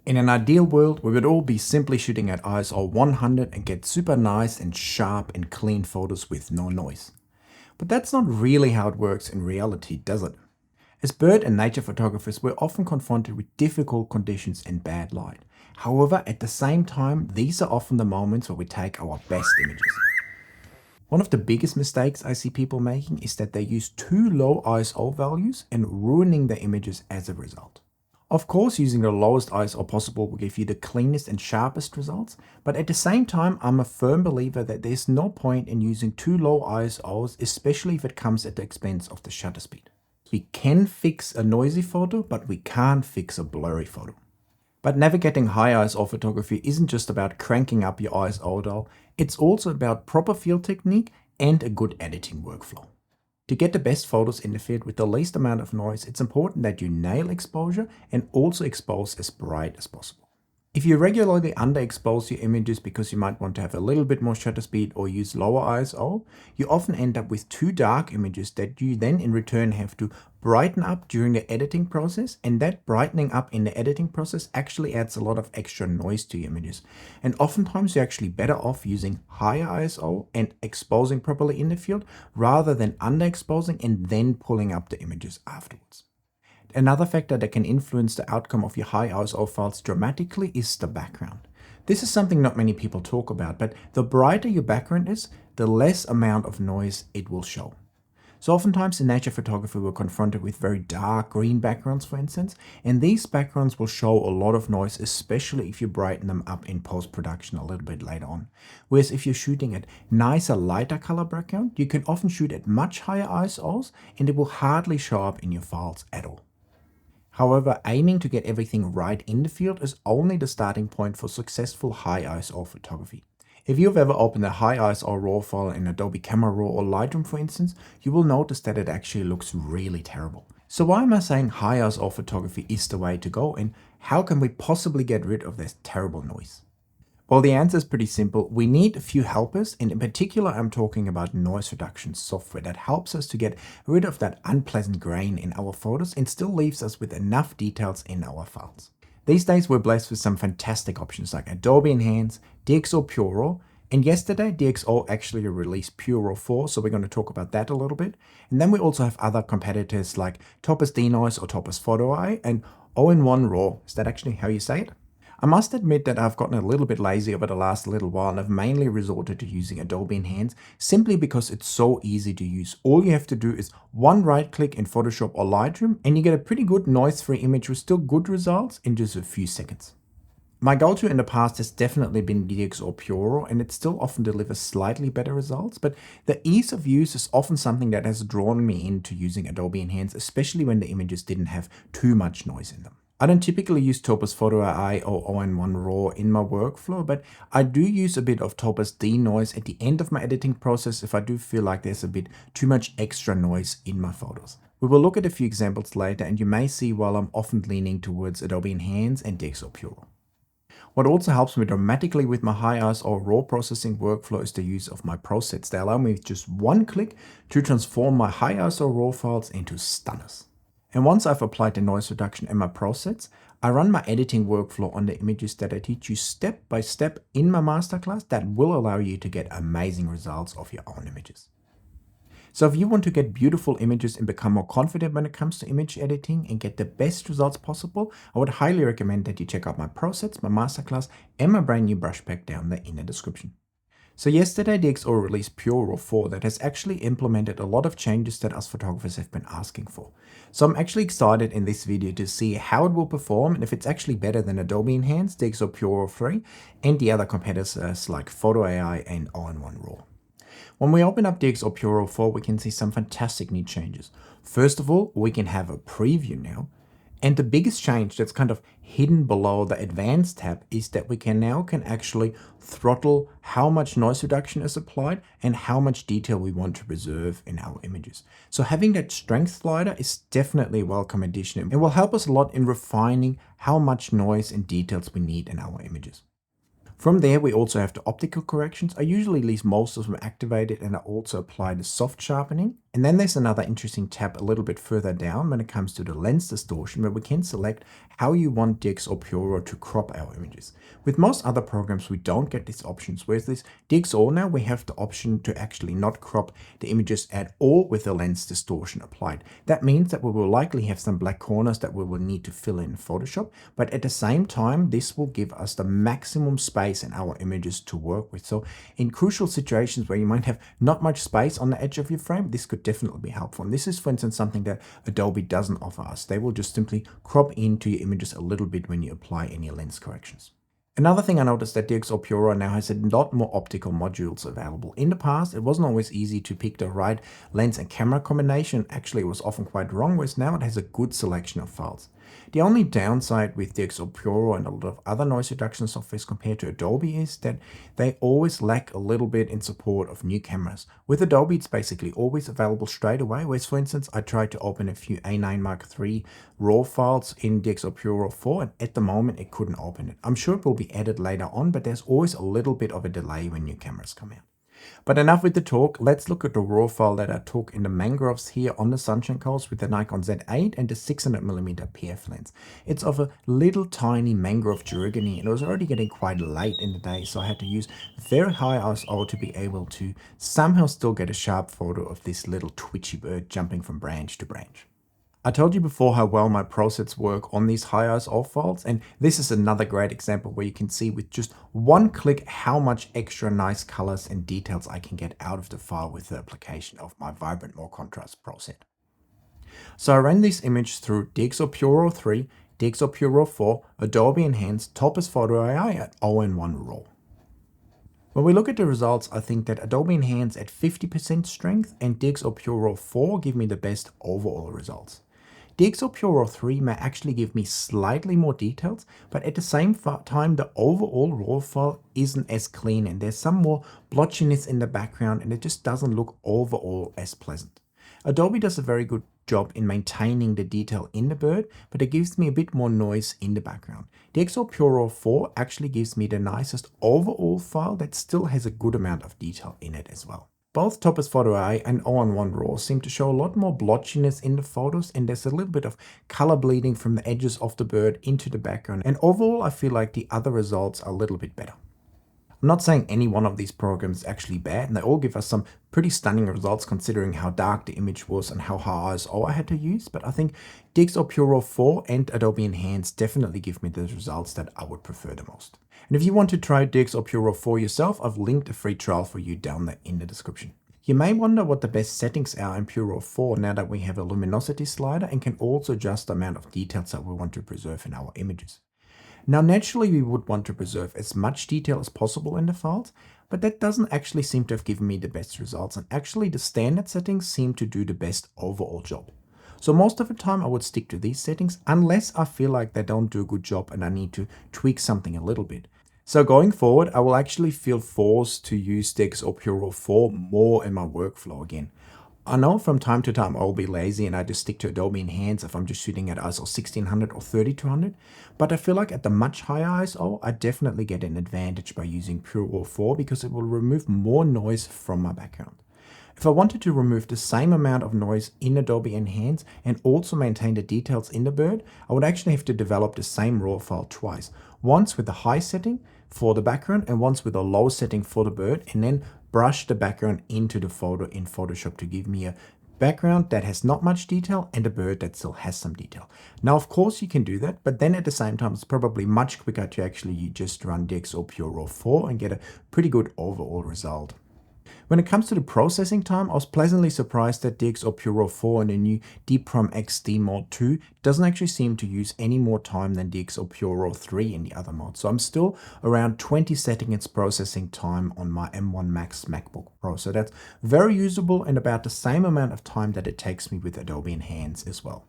In an ideal world, we would all be simply shooting at ISO 100 and get super nice and sharp and clean photos with no noise. But that's not really how it works in reality, does it? As bird and nature photographers, we're often confronted with difficult conditions and bad light. However, at the same time, these are often the moments where we take our best images. One of the biggest mistakes I see people making is that they use too low ISO values and ruining their images as a result. Of course, using the lowest ISO possible will give you the cleanest and sharpest results, but at the same time, I'm a firm believer that there's no point in using too low ISOs, especially if it comes at the expense of the shutter speed. We can fix a noisy photo, but we can't fix a blurry photo. But navigating high ISO photography isn't just about cranking up your ISO dial, it's also about proper field technique and a good editing workflow. To get the best photos in the field with the least amount of noise, it's important that you nail exposure and also expose as bright as possible. If you regularly underexpose your images because you might want to have a little bit more shutter speed or use lower ISO, you often end up with too dark images that you then in return have to brighten up during the editing process, and that brightening up in the editing process actually adds a lot of extra noise to your images. And oftentimes you're actually better off using higher ISO and exposing properly in the field rather than underexposing and then pulling up the images afterwards. Another factor that can influence the outcome of your high ISO files dramatically is the background. This is something not many people talk about, but the brighter your background is, the less amount of noise it will show. So oftentimes in nature photography we're confronted with very dark green backgrounds, for instance, and these backgrounds will show a lot of noise, especially if you brighten them up in post-production a little bit later on. Whereas if you're shooting at nicer, lighter color background, you can often shoot at much higher ISOs and it will hardly show up in your files at all. However, aiming to get everything right in the field is only the starting point for successful high ISO photography. If you've ever opened a high ISO RAW file in Adobe Camera Raw or Lightroom, for instance, you will notice that it actually looks really terrible. So why am I saying high ISO photography is the way to go, and how can we possibly get rid of this terrible noise? Well, the answer is pretty simple. We need a few helpers, and in particular, I'm talking about noise reduction software that helps us to get rid of that unpleasant grain in our photos and still leaves us with enough details in our files. These days, we're blessed with some fantastic options like Adobe Enhance, DxO Pure Raw, and yesterday, DxO actually released Pure Raw 4, so we're going to talk about that a little bit. And then we also have other competitors like Topaz Denoise or Topaz Photo Eye and All-in-One RAW. Is that actually how you say it? I must admit that I've gotten a little bit lazy over the last little while and I've mainly resorted to using Adobe Enhance simply because it's so easy to use. All you have to do is one right click in Photoshop or Lightroom and you get a pretty good noise-free image with still good results in just a few seconds. My go-to in the past has definitely been DxO Pure Raw, and it still often delivers slightly better results, but the ease of use is often something that has drawn me into using Adobe Enhance, especially when the images didn't have too much noise in them. I don't typically use Topaz Photo AI or All-in-One RAW in my workflow, but I do use a bit of Topaz Denoise at the end of my editing process if I do feel like there's a bit too much extra noise in my photos. We will look at a few examples later, and you may see why I'm often leaning towards Adobe Enhance and DxO Pure Raw. What also helps me dramatically with my high ISO RAW processing workflow is the use of my presets. They allow me with just one click to transform my high ISO RAW files into stunners. And once I've applied the noise reduction in my presets, I run my editing workflow on the images that I teach you step by step in my masterclass that will allow you to get amazing results of your own images. So if you want to get beautiful images and become more confident when it comes to image editing and get the best results possible, I would highly recommend that you check out my presets, my masterclass, and my brand new brush pack down there in the description. So yesterday, DxO released Pure Raw 4 that has actually implemented a lot of changes that us photographers have been asking for. So I'm actually excited in this video to see how it will perform and if it's actually better than Adobe Enhance, DxO Pure Raw 3, and the other competitors like Photo AI and All-in-One RAW. When we open up DxO Pure Raw 4, we can see some fantastic new changes. First of all, we can have a preview now. And the biggest change that's kind of hidden below the Advanced tab is that we can actually throttle how much noise reduction is applied and how much detail we want to preserve in our images. So having that strength slider is definitely a welcome addition. It will help us a lot in refining how much noise and details we need in our images. From there, we also have the optical corrections. I usually leave most of them activated, and I also apply the soft sharpening. And then there's another interesting tab a little bit further down when it comes to the lens distortion, where we can select how you want DxO Puro to crop our images. With most other programs, we don't get these options. Whereas this DxO now, we have the option to actually not crop the images at all with the lens distortion applied. That means that we will likely have some black corners that we will need to fill in Photoshop, but at the same time, this will give us the maximum space in our images to work with. So in crucial situations where you might have not much space on the edge of your frame, this could definitely be helpful. And this is, for instance, something that Adobe doesn't offer us. They will just simply crop into your images a little bit when you apply any lens corrections. Another thing I noticed that DxO Puro now has a lot more optical modules available. In the past, it wasn't always easy to pick the right lens and camera combination. Actually, it was often quite wrong, whereas now it has a good selection of files. The only downside with DxO Puro and a lot of other noise reduction softwares compared to Adobe is that they always lack a little bit in support of new cameras. With Adobe, it's basically always available straight away, whereas, for instance, I tried to open a few A9 Mark III RAW files in DxO Puro 4, and at the moment, it couldn't open it. I'm sure it will be added later on, but there's always a little bit of a delay when new cameras come out. But enough with the talk, let's look at the RAW file that I took in the mangroves here on the Sunshine Coast with the Nikon Z8 and the 600mm PF lens. It's of a little tiny mangrove Chirigony, and it was already getting quite late in the day, so I had to use very high ISO to be able to somehow still get a sharp photo of this little twitchy bird jumping from branch to branch. I told you before how well my presets work on these high ISO files, and this is another great example where you can see with just one click how much extra nice colors and details I can get out of the file with the application of my Vibrant More Contrast preset. So I ran this image through DxO Puro 3, DxO Puro 4, Adobe Enhance, Topaz Photo AI at all-in-one RAW. When we look at the results, I think that Adobe Enhance at 50% strength and DxO Puro 4 give me the best overall results. DxO Puro 3 may actually give me slightly more details, but at the same time, the overall RAW file isn't as clean and there's some more blotchiness in the background and it just doesn't look overall as pleasant. Adobe does a very good job in maintaining the detail in the bird, but it gives me a bit more noise in the background. DxO Puro 4 actually gives me the nicest overall file that still has a good amount of detail in it as well. Both Topaz Photo AI and all-in-one RAW seem to show a lot more blotchiness in the photos, and there's a little bit of color bleeding from the edges of the bird into the background. And overall, I feel like the other results are a little bit better. I'm not saying any one of these programs is actually bad, and they all give us some pretty stunning results considering how dark the image was and how high ISO I had to use, but I think DxO Puro 4 and Adobe Enhance definitely give me the results that I would prefer the most. And if you want to try DxO Puro 4 yourself, I've linked a free trial for you down there in the description. You may wonder what the best settings are in Puro 4 now that we have a luminosity slider and can also adjust the amount of details that we want to preserve in our images. Now, naturally, we would want to preserve as much detail as possible in the files, but that doesn't actually seem to have given me the best results, and actually the standard settings seem to do the best overall job. So most of the time I would stick to these settings unless I feel like they don't do a good job and I need to tweak something a little bit. So going forward, I will actually feel forced to use DxO Puro 4 more in my workflow again. I know from time to time I'll be lazy and I just stick to Adobe Enhance if I'm just shooting at ISO 1600 or 3200, but I feel like at the much higher ISO, I definitely get an advantage by using Puro 4 because it will remove more noise from my background. If I wanted to remove the same amount of noise in Adobe Enhance and also maintain the details in the bird, I would actually have to develop the same RAW file twice. Once with the high setting for the background and once with a low setting for the bird, and then brush the background into the photo in Photoshop to give me a background that has not much detail and a bird that still has some detail. Now, of course, you can do that, but then at the same time, it's probably much quicker to actually just run DxO Puro 4 and get a pretty good overall result. When it comes to the processing time, I was pleasantly surprised that DxO Puro 4 and the new DPROM XD Mod 2 doesn't actually seem to use any more time than DxO Puro 3 in the other mods. So I'm still around 20 seconds processing time on my M1 Max MacBook Pro. So that's very usable and about the same amount of time that it takes me with Adobe Enhance as well.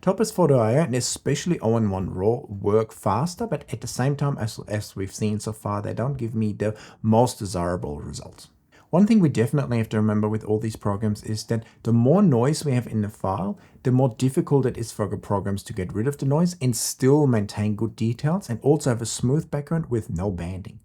Topaz Photo AI and especially all-in-one RAW work faster, but at the same time, as we've seen so far, they don't give me the most desirable results. One thing we definitely have to remember with all these programs is that the more noise we have in the file, the more difficult it is for the programs to get rid of the noise and still maintain good details and also have a smooth background with no banding.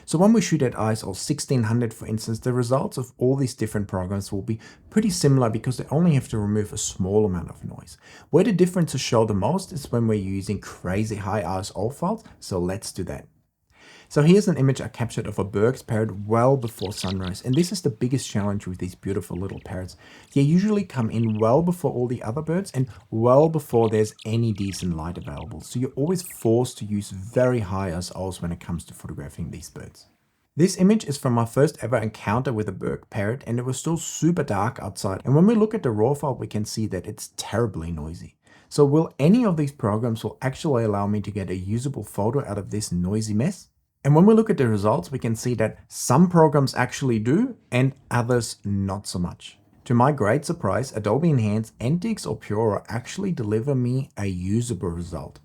So when we shoot at ISO 1600, for instance, the results of all these different programs will be pretty similar because they only have to remove a small amount of noise. Where the differences show the most is when we're using crazy high ISO files, so let's do that. So here's an image I captured of a Berg's parrot well before sunrise, and this is the biggest challenge with these beautiful little parrots. They usually come in well before all the other birds and well before there's any decent light available, so you're always forced to use very high ISOs when it comes to photographing these birds. This image is from my first ever encounter with a Berg parrot, and it was still super dark outside, and when we look at the raw file we can see that it's terribly noisy. So will any of these programs will actually allow me to get a usable photo out of this noisy mess? And when we look at the results, we can see that some programs actually do and others not so much. To my great surprise, Adobe Enhance and DxO Pure actually deliver me a usable result.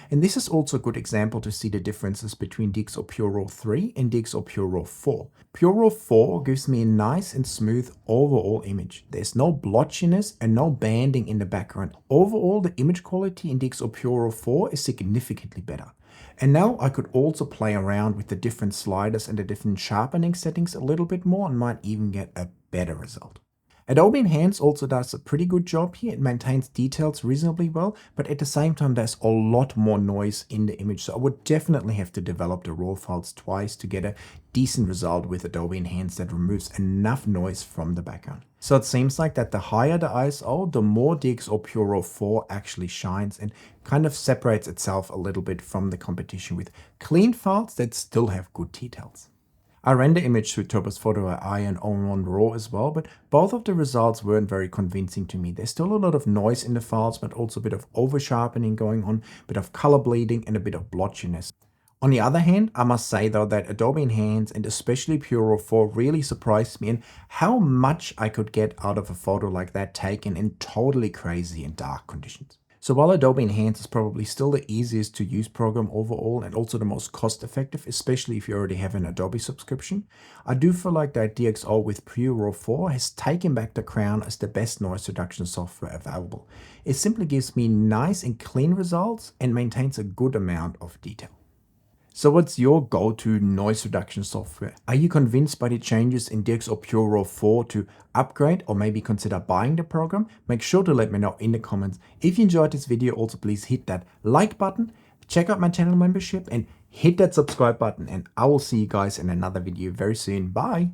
And this is also a good example to see the differences between DxO Pure Raw 3 and DxO Pure Raw 4. Pure Raw 4 gives me a nice and smooth overall image. There's no blotchiness and no banding in the background. Overall, the image quality in DxO Pure Raw 4 is significantly better. And now I could also play around with the different sliders and the different sharpening settings a little bit more and might even get a better result. Adobe Enhance also does a pretty good job here. It maintains details reasonably well, but at the same time there's a lot more noise in the image, so I would definitely have to develop the raw files twice to get a decent result with Adobe Enhance that removes enough noise from the background. So it seems like that the higher the ISO, the more DxO Pure Raw 4 actually shines and kind of separates itself a little bit from the competition with clean files that still have good details. I ran the image through Topaz Photo AI and ON1 RAW as well, but both of the results weren't very convincing to me. There's still a lot of noise in the files, but also a bit of over sharpening going on, a bit of color bleeding and a bit of blotchiness. On the other hand, I must say though that Adobe Enhance and especially Pure Raw 4 really surprised me in how much I could get out of a photo like that taken in totally crazy and dark conditions. So while Adobe Enhance is probably still the easiest to use program overall and also the most cost effective, especially if you already have an Adobe subscription, I do feel like that DxO with Pure Raw 4 has taken back the crown as the best noise reduction software available. It simply gives me nice and clean results and maintains a good amount of detail. So what's your go-to noise reduction software? Are you convinced by the changes in DxO Pure Raw 4 to upgrade or maybe consider buying the program? Make sure to let me know in the comments. If you enjoyed this video, also please hit that like button, check out my channel membership and hit that subscribe button, and I will see you guys in another video very soon. Bye!